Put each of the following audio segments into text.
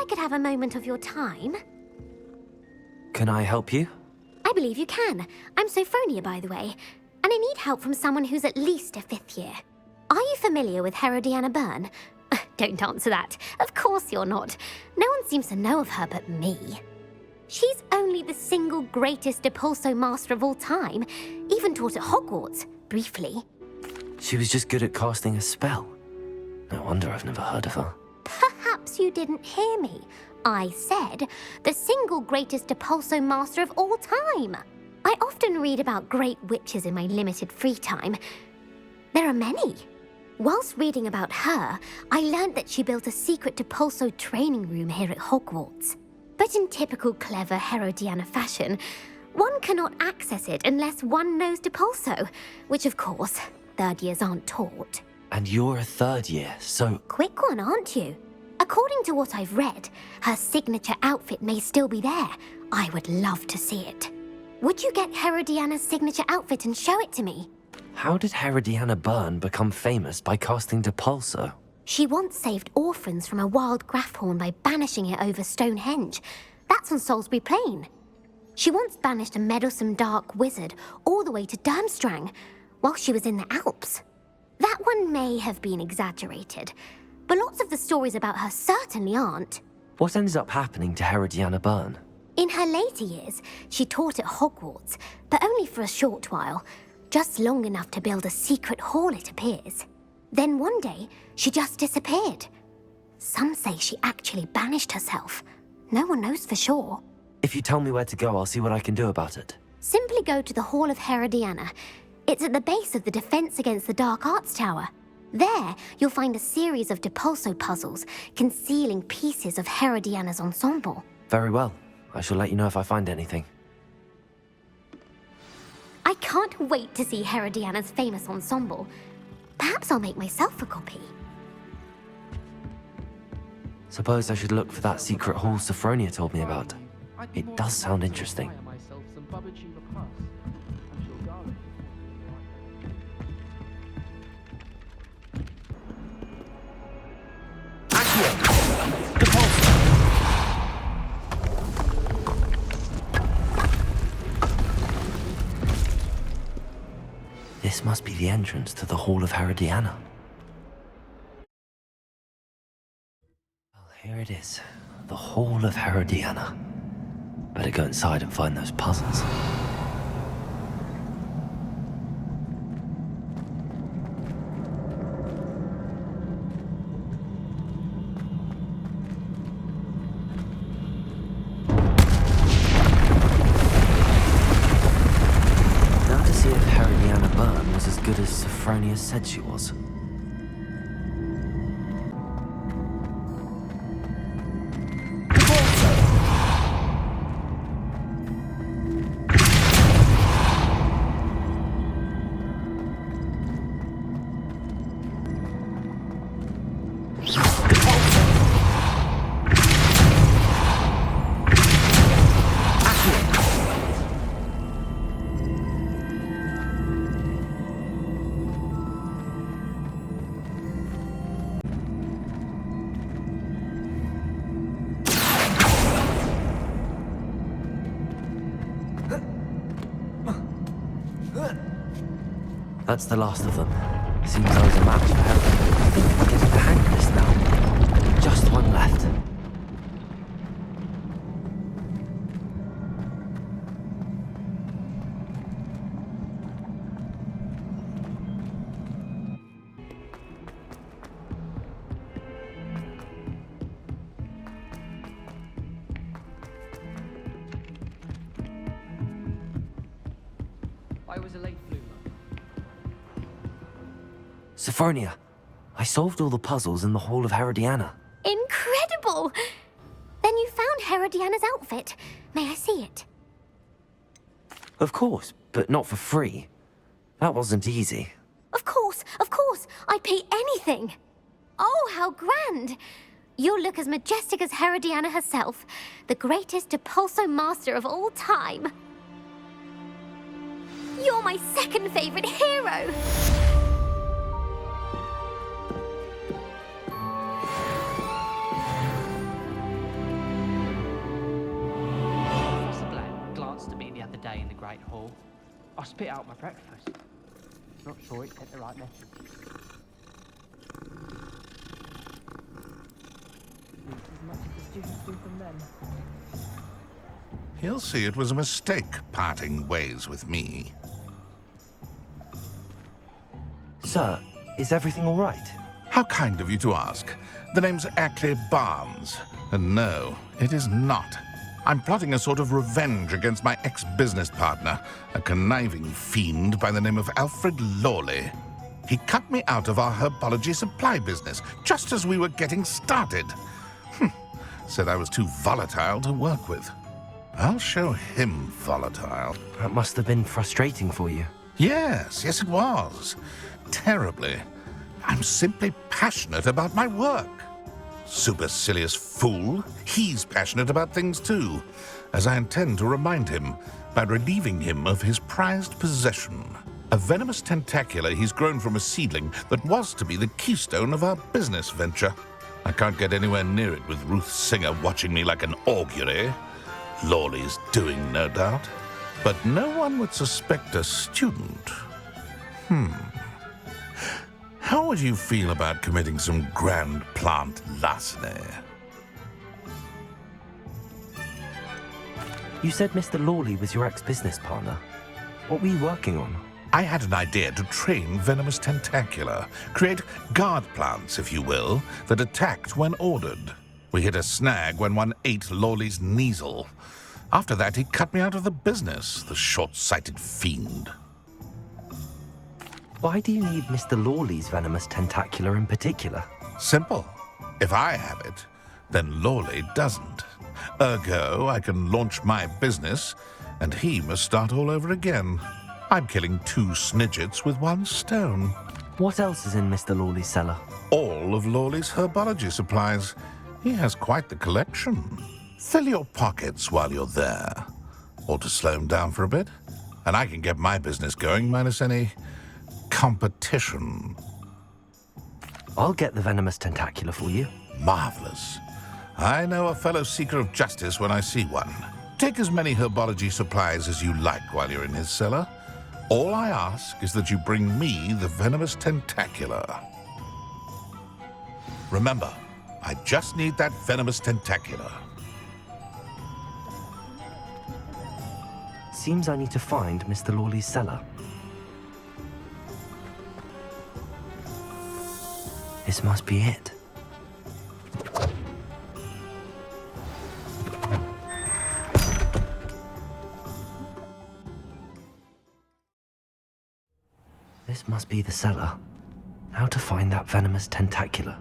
I could have a moment of your time. Can I help you? I believe you can. I'm Sophronia, by the way, and I need help from someone who's at least a 5th year. Are you familiar with Herodiana Byrne? Don't answer that. Of course you're not. No one seems to know of her but me. She's only the single greatest Depulso master of all time, even taught at Hogwarts, briefly. She was just good at casting a spell. No wonder I've never heard of her. Perhaps you didn't hear me. I said the single greatest Depulso master of all time. I often read about great witches in my limited free time. There are many. Whilst reading about her, I learned that she built a secret Depulso training room here at Hogwarts. But in typical clever Herodiana fashion, one cannot access it unless one knows Depulso, which of course, 3rd years aren't taught. And you're a 3rd year, so... Quick one, aren't you? According to what I've read, her signature outfit may still be there. I would love to see it. Would you get Herodiana's signature outfit and show it to me? How did Herodiana Byrne become famous by casting Depulso? She once saved orphans from a wild Grafhorn by banishing it over Stonehenge. That's on Salisbury Plain. She once banished a meddlesome dark wizard all the way to Durmstrang while she was in the Alps. That one may have been exaggerated, but lots of the stories about her certainly aren't. What ended up happening to Herodiana Byrne? In her later years, she taught at Hogwarts, but only for a short while, just long enough to build a secret hall, it appears. Then one day, she just disappeared. Some say she actually banished herself. No one knows for sure. If you tell me where to go, I'll see what I can do about it. Simply go to the Hall of Herodiana. It's at the base of the Defense Against the Dark Arts Tower. There, you'll find a series of Depulso puzzles concealing pieces of Herodiana's ensemble. Very well. I shall let you know if I find anything. I can't wait to see Herodiana's famous ensemble. Perhaps I'll make myself a copy. Suppose I should look for that secret hall Sophronia told me about. It does sound interesting. This must be the entrance to the Hall of Herodiana. Well, here it is. The Hall of Herodiana. Better go inside and find those puzzles. As good as Sophronia said she was. That's the last of them. Seems I was a match for her. I think I'm getting the hang of this now. Just one left. I was a late bloomer. Sophronia, I solved all the puzzles in the Hall of Herodiana. Incredible! Then you found Herodiana's outfit. May I see it? Of course, but not for free. That wasn't easy. Of course, I'd pay anything. Oh, how grand! You'll look as majestic as Herodiana herself, the greatest Depulso master of all time. You're my second favorite hero! hall. I spit out my breakfast. Not sure it sent the right message. As much as the students do from them. He'll see it was a mistake parting ways with me. Sir, is everything all right? How kind of you to ask. The name's Ackley Barnes. And no, it is not. I'm plotting a sort of revenge against my ex-business partner, a conniving fiend by the name of Alfred Lawley. He cut me out of our herbology supply business just as we were getting started. Said I was too volatile to work with. I'll show him volatile. That must have been frustrating for you. Yes, it was. Terribly. I'm simply passionate about my work. Supercilious fool. He's passionate about things too, as I intend to remind him by relieving him of his prized possession. A venomous tentacula he's grown from a seedling that was to be the keystone of our business venture. I can't get anywhere near it with Ruth Singer watching me like an augury. Lawley's doing, no doubt. But no one would suspect a student. How would you feel about committing some grand plant larceny? You said Mr. Lawley was your ex-business partner. What were you working on? I had an idea to train venomous tentacula, create guard plants, if you will, that attacked when ordered. We hit a snag when one ate Lawley's Kneasel. After that, he cut me out of the business, the short-sighted fiend. Why do you need Mr. Lawley's venomous tentacula in particular? Simple. If I have it, then Lawley doesn't. Ergo, I can launch my business, and he must start all over again. I'm killing two snidgets with one stone. What else is in Mr. Lawley's cellar? All of Lawley's herbology supplies. He has quite the collection. Fill your pockets while you're there. Or to slow him down for a bit, and I can get my business going minus any competition. I'll get the venomous tentacula for you. Marvelous. I know a fellow seeker of justice when I see one. Take as many herbology supplies as you like while you're in his cellar. All I ask is that you bring me the venomous tentacula. Remember, I just need that venomous tentacula. Seems I need to find Mr. Lawley's cellar. This must be it. This must be the cellar. How to find that venomous tentacula?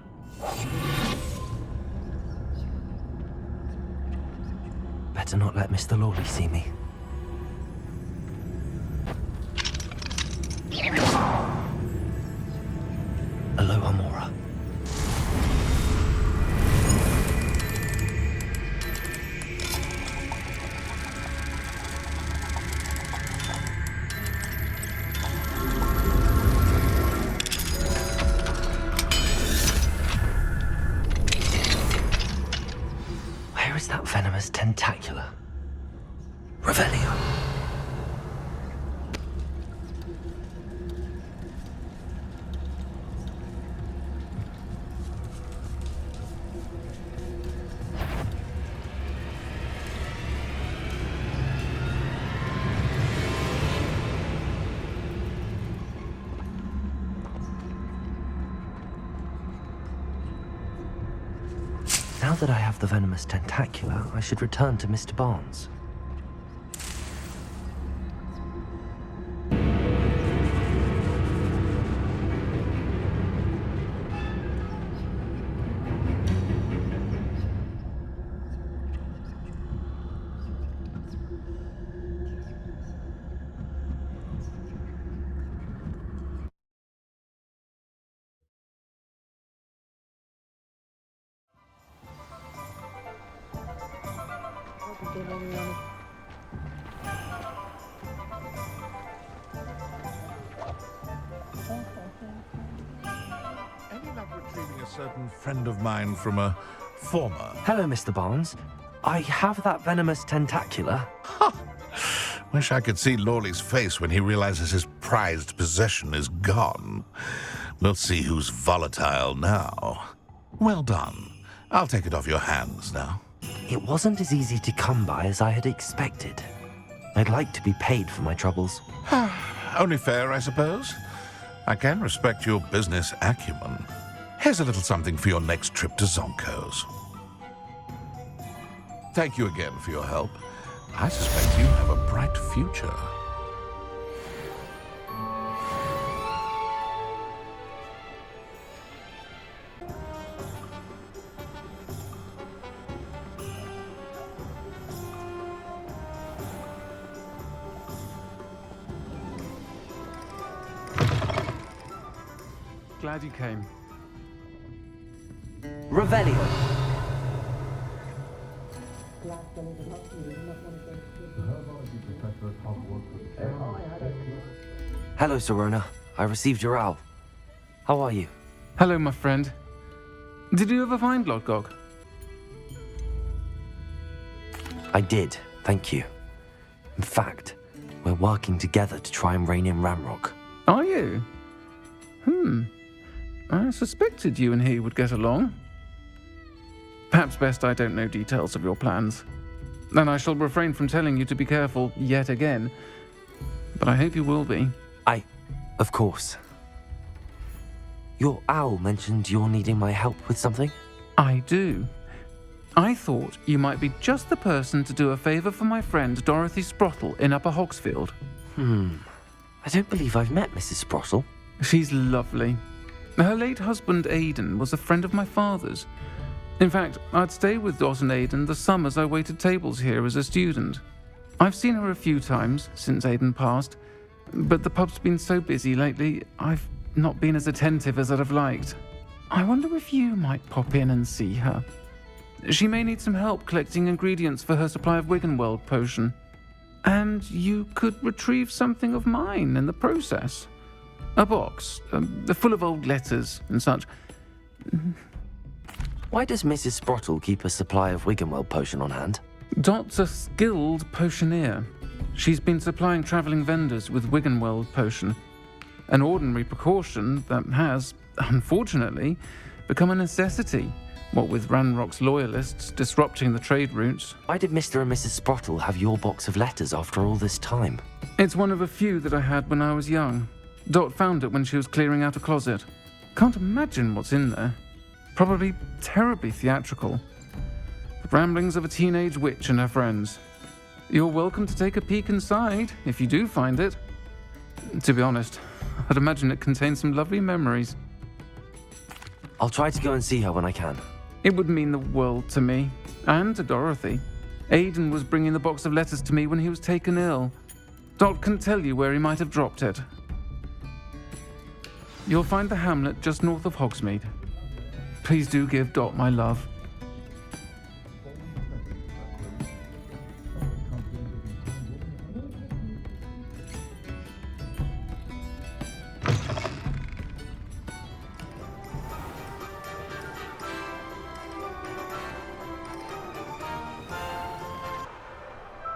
Better not let Mr. Lawley see me. Aloha Mora. Where is that venomous tentacula? Revelio. Now that I have the venomous tentacula, I should return to Mr. Barnes. Any luck retrieving a certain friend of mine from a former... Hello, Mr. Barnes. I have that venomous tentacula. Wish I could see Lawley's face when he realizes his prized possession is gone. We'll see who's volatile now. Well done. I'll take it off your hands now. It wasn't as easy to come by as I had expected. I'd like to be paid for my troubles. Only fair, I suppose. I can respect your business acumen. Here's a little something for your next trip to Zonko's. Thank you again for your help. I suspect you have a bright future. Glad you came. Revelio. Hello, Sirona. I received your owl. How are you? Hello, my friend. Did you ever find Lodgog? I did, thank you. In fact, we're working together to try and rein in Ranrok. Are you? I suspected you and he would get along. Perhaps best I don't know details of your plans. Then I shall refrain from telling you to be careful yet again. But I hope you will be. Of course. Your owl mentioned you're needing my help with something? I do. I thought you might be just the person to do a favour for my friend Dorothy Sprottle in Upper Hogsfield. I don't believe I've met Mrs. Sprottle. She's lovely. Her late husband Aidan was a friend of my father's. In fact, I'd stay with Dot and Aidan the summers I waited tables here as a student. I've seen her a few times since Aidan passed, but the pub's been so busy lately, I've not been as attentive as I'd have liked. I wonder if you might pop in and see her. She may need some help collecting ingredients for her supply of Wiggenweld potion. And you could retrieve something of mine in the process. A box, full of old letters and such. Why does Mrs. Sprottle keep a supply of Wiggenweld potion on hand? Dot's a skilled potioneer. She's been supplying travelling vendors with Wiggenweld potion. An ordinary precaution that has, unfortunately, become a necessity, what with Ranrock's loyalists disrupting the trade routes. Why did Mr. and Mrs. Sprottle have your box of letters after all this time? It's one of a few that I had when I was young. Dot found it when she was clearing out a closet. Can't imagine what's in there. Probably terribly theatrical. The ramblings of a teenage witch and her friends. You're welcome to take a peek inside, if you do find it. To be honest, I'd imagine it contains some lovely memories. I'll try to go and see her when I can. It would mean the world to me, and to Dorothy. Aidan was bringing the box of letters to me when he was taken ill. Dot can tell you where he might have dropped it. You'll find the hamlet just north of Hogsmeade. Please do give Dot my love.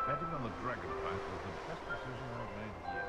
Betting on the dragon fight was the best decision I've made yet.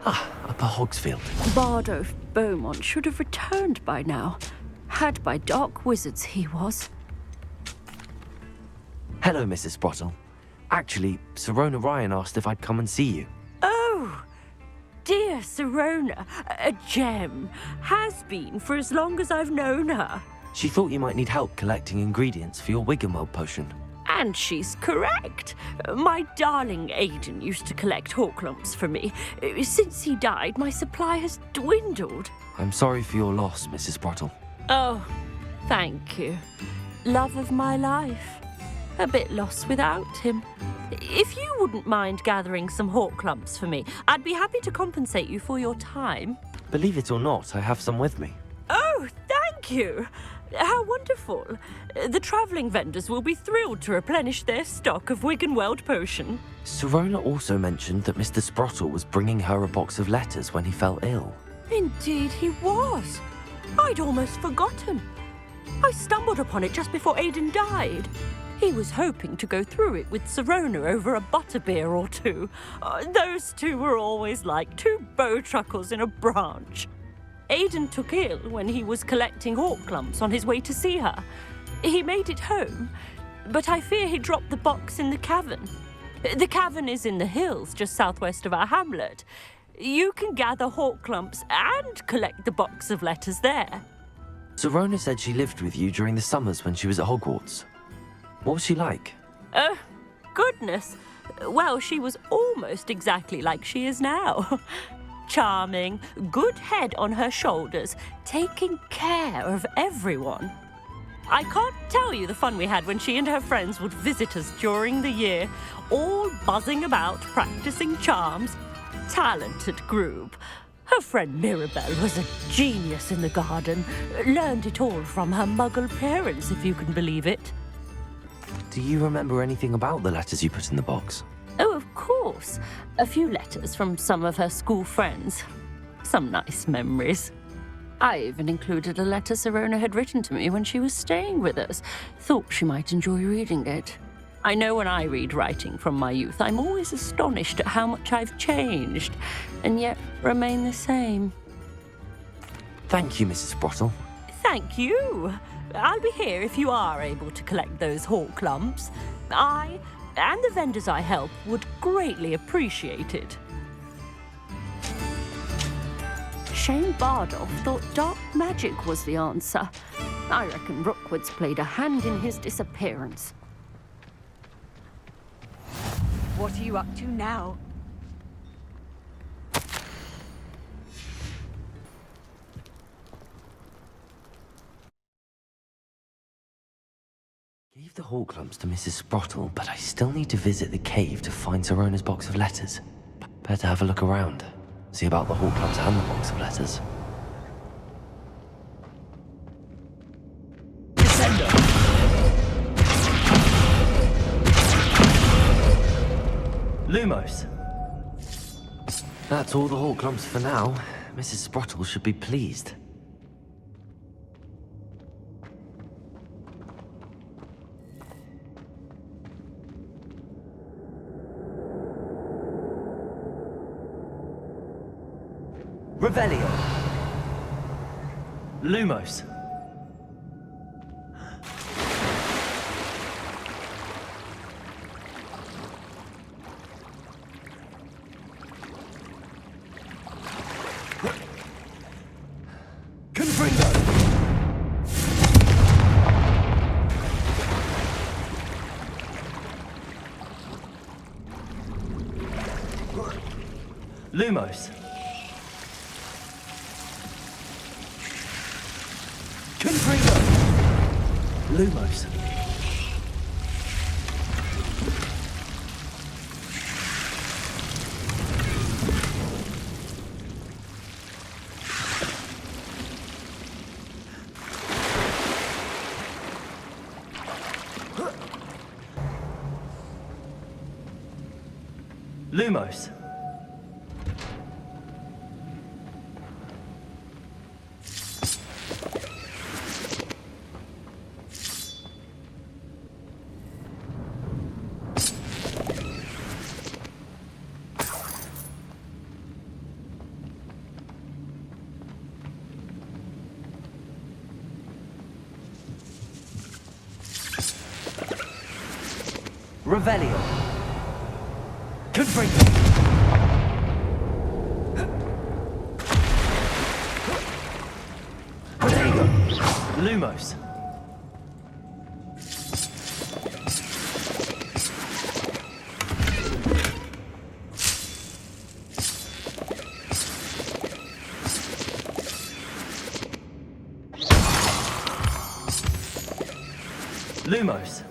Upper Hogsfield. Bardolph Beaumont should have returned by now. Had by dark wizards he was. Hello, Mrs. Sprottle. Actually, Sirona Ryan asked if I'd come and see you. Oh, dear Sirona, a gem. Has been for as long as I've known her. She thought you might need help collecting ingredients for your Wiggenweld potion. And she's correct. My darling Aidan used to collect hawklumps for me. Since he died, my supply has dwindled. I'm sorry for your loss, Mrs. Sprottle. Oh, thank you. Love of my life. a bit lost without him. If you wouldn't mind gathering some hawk lumps for me, I'd be happy to compensate you for your time. Believe it or not, I have some with me. Oh, thank you! How wonderful. The travelling vendors will be thrilled to replenish their stock of Wiggenweld potion. Sirona also mentioned that Mr. Sprottle was bringing her a box of letters when he fell ill. Indeed he was. I'd almost forgotten. I stumbled upon it just before Aidan died. He was hoping to go through it with Sirona over a butterbeer or two. Those two were always like two bowtruckles in a branch. Aidan took ill when he was collecting hawk lumps on his way to see her. He made it home, but I fear he dropped the box in the cavern. The cavern is in the hills just southwest of our hamlet. You can gather hawk lumps and collect the box of letters there. Sirona said she lived with you during the summers when she was at Hogwarts. What was she like? Oh, goodness. Well, she was almost exactly like she is now. Charming, good head on her shoulders, taking care of everyone. I can't tell you the fun we had when she and her friends would visit us during the year, all buzzing about, practicing charms. Talented group. Her friend Mirabelle was a genius in the garden. Learned it all from her muggle parents, if you can believe it. Do you remember anything about the letters you put in the box? Oh, of course. A few letters from some of her school friends. Some nice memories. I even included a letter Sirona had written to me when she was staying with us. Thought she might enjoy reading it. I know when I read writing from my youth, I'm always astonished at how much I've changed, and yet remain the same. Thank you, Mrs. Sprottle. Thank you. I'll be here if you are able to collect those hawk lumps. I and the vendors I help would greatly appreciate it. Shane Bardolph thought dark magic was the answer. I reckon Rookwood's played a hand in his disappearance. What are you up to now? Gave the hawk lumps to Mrs. Sprottle, but I still need to visit the cave to find Sirona's box of letters. Better have a look around. See about the hawk lumps and the box of letters. Lumos! That's all the hawk lumps for now. Mrs. Sprottle should be pleased. Revelio! Lumos! Lumos. Confringo. Lumos. Lumos. Revelio. Confringo. Protego. Lumos. Lumos.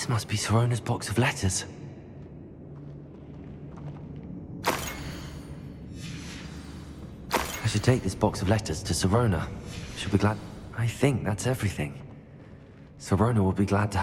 This must be Sirona's box of letters. I should take this box of letters to Sirona. She'll be glad. I think that's everything. Sirona will be glad to.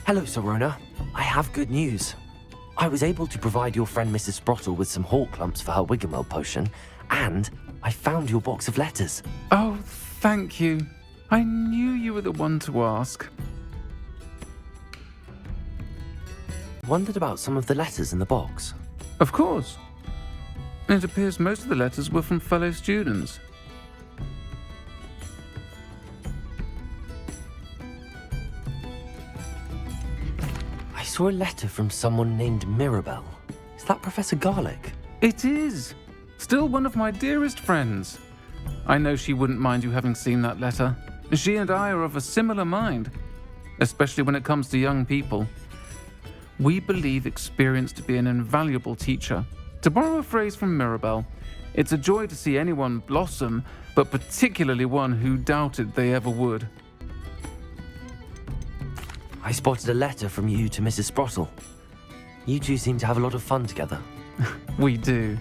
Hello, Sirona. I have good news. I was able to provide your friend Mrs. Sprottle with some hawk lumps for her Wiggenweld potion, and I found your box of letters. Oh, thank you. I knew you were the one to ask. Wondered about some of the letters in the box. Of course. It appears most of the letters were from fellow students. I saw a letter from someone named Mirabelle. Is that Professor Garlic? It is. Still one of my dearest friends. I know she wouldn't mind you having seen that letter. She and I are of a similar mind, especially when it comes to young people. We believe experience to be an invaluable teacher. To borrow a phrase from Mirabelle, it's a joy to see anyone blossom, but particularly one who doubted they ever would. I spotted a letter from you to Mrs. Sprottle. You two seem to have a lot of fun together. We do.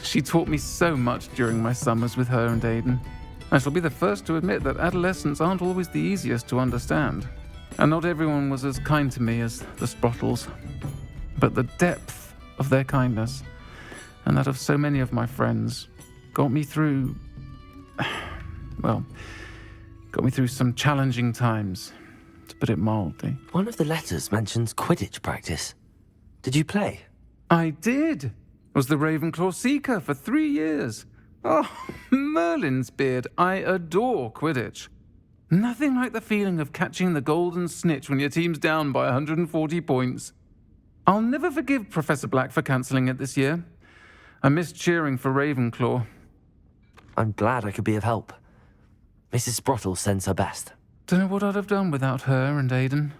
She taught me so much during my summers with her and Aiden. I shall be the first to admit that adolescents aren't always the easiest to understand. And not everyone was as kind to me as the Sprottles. But the depth of their kindness, and that of so many of my friends, got me through some challenging times, to put it mildly. One of the letters mentions Quidditch practice. Did you play? I did. Was the Ravenclaw Seeker for 3 years. Oh, Merlin's beard. I adore Quidditch. Nothing like the feeling of catching the golden snitch when your team's down by 140 points. I'll never forgive Professor Black for cancelling it this year. I missed cheering for Ravenclaw. I'm glad I could be of help. Mrs. Sprottle sends her best. Don't know what I'd have done without her and Aiden.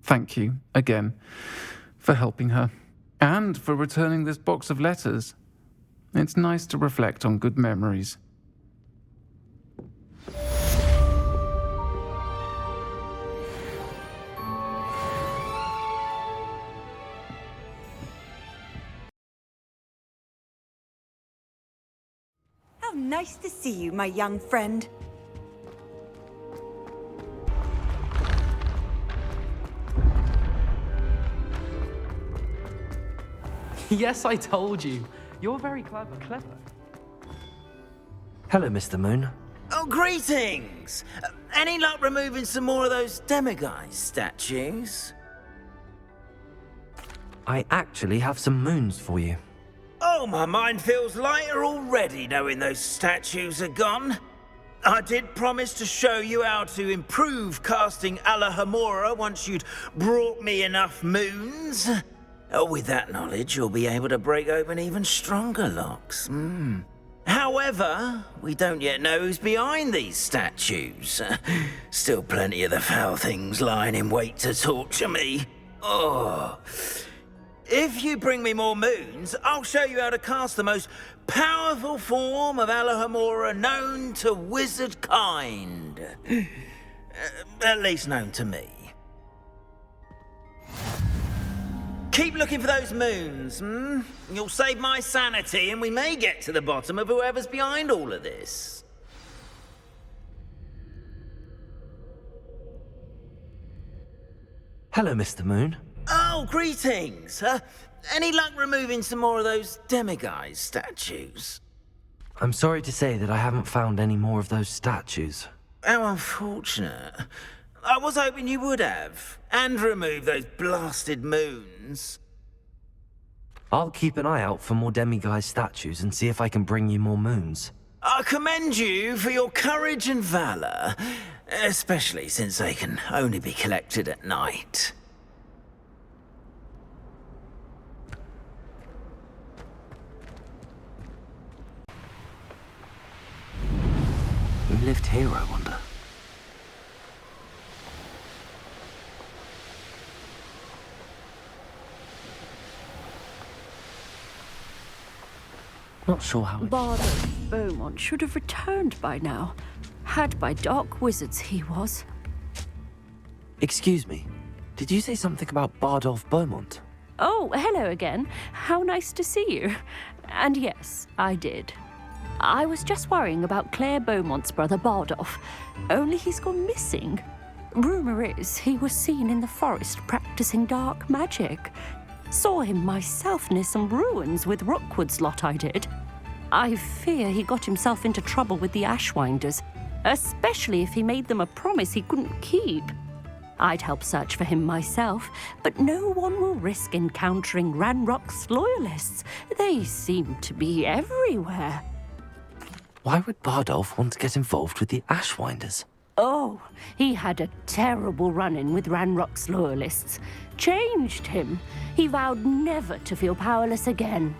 Thank you, again, for helping her. And for returning this box of letters. It's nice to reflect on good memories. How nice to see you, my young friend. Yes, I told you. You're very clever. Hello, Mr. Moon. Oh, greetings! Any luck removing some more of those demiguise statues? I actually have some moons for you. Oh, my mind feels lighter already knowing those statues are gone. I did promise to show you how to improve casting Alahemora once you'd brought me enough moons. With that knowledge, you'll be able to break open even stronger locks. However, we don't yet know who's behind these statues. Still plenty of the foul things lying in wait to torture me. Oh. If you bring me more moons, I'll show you how to cast the most powerful form of Alahemora known to wizard kind. At least known to me. Keep looking for those moons, You'll save my sanity, and we may get to the bottom of whoever's behind all of this. Hello, Mr. Moon. Oh, greetings. Any luck removing some more of those demiguise statues? I'm sorry to say that I haven't found any more of those statues. How unfortunate. I was hoping you would have, and remove those blasted moons. I'll keep an eye out for more demiguise statues and see if I can bring you more moons. I commend you for your courage and valor, especially since they can only be collected at night. Who lived here, I wonder? Not sure how it... Bard of Beaumont should have returned by now. Had by dark wizards he was. Excuse me, did you say something about Bardolph Beaumont? Oh, hello again. How nice to see you. And yes, I did. I was just worrying about Claire Beaumont's brother Bardolph. Only he's gone missing. Rumour is he was seen in the forest practicing dark magic. Saw him myself near some ruins with Rokwood's lot I did. I fear he got himself into trouble with the Ashwinders, especially if he made them a promise he couldn't keep. I'd help search for him myself, but no one will risk encountering Ranrok's loyalists. They seem to be everywhere. Why would Bardolph want to get involved with the Ashwinders? Oh, he had a terrible run-in with Ranrok's loyalists. Changed him. He vowed never to feel powerless again.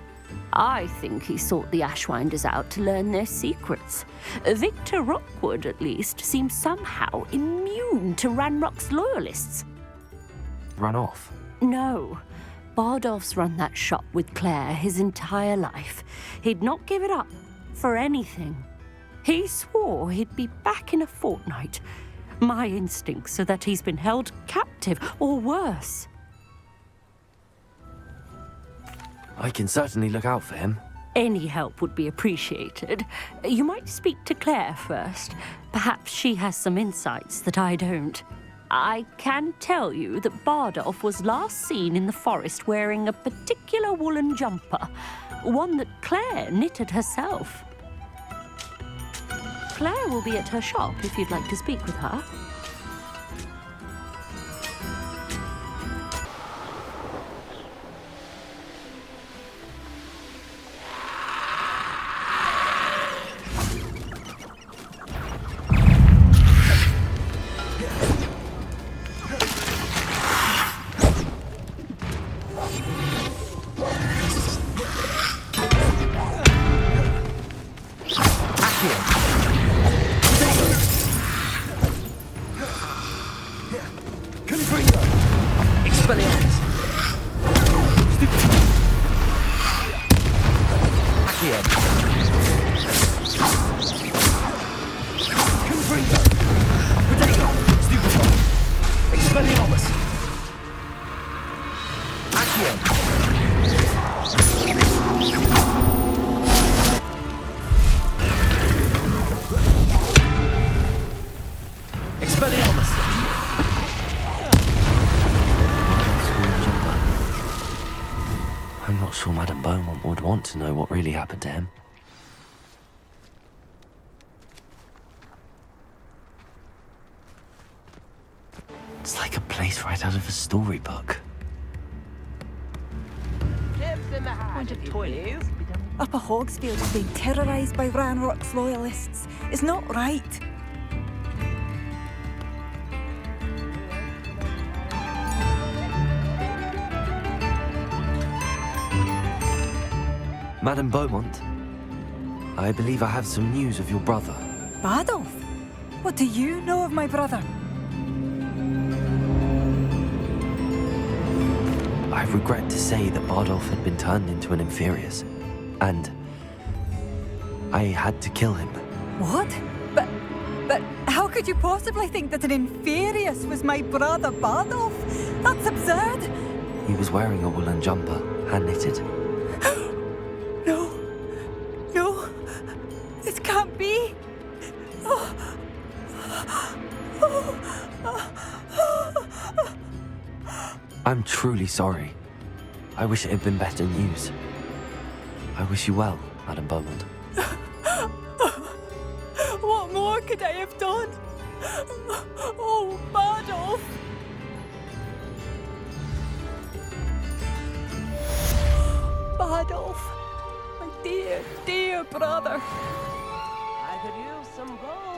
I think he sought the Ashwinders out to learn their secrets. Viktor Rokwood, at least, seems somehow immune to Ranrok's loyalists. Run off? No. Bardolph's run that shop with Claire his entire life. He'd not give it up for anything. He swore he'd be back in a fortnight. My instincts are that he's been held captive, or worse. I can certainly look out for him. Any help would be appreciated. You might speak to Claire first. Perhaps she has some insights that I don't. I can tell you that Bardolph was last seen in the forest wearing a particular woolen jumper, one that Claire knitted herself. Claire will be at her shop if you'd like to speak with her. I'm not sure Madame Beaumont would want to know what really happened to him. It's like a place right out of a storybook. Upper Hogsfield being terrorised by Ranrok's loyalists is not right. Madame Beaumont, I believe I have some news of your brother. Bardolph? What do you know of my brother? I regret to say that Bardolph had been turned into an Inferius, and I had to kill him. What? But how could you possibly think that an Inferius was my brother Bardolph? That's absurd! He was wearing a woolen jumper, hand-knitted. No, this can't be. I'm truly sorry. I wish it had been better news. I wish you well, Madame Beaumont. What more could I have done? Oh, Bardolph! Bardolph. My dear, dear brother. I could use some gold.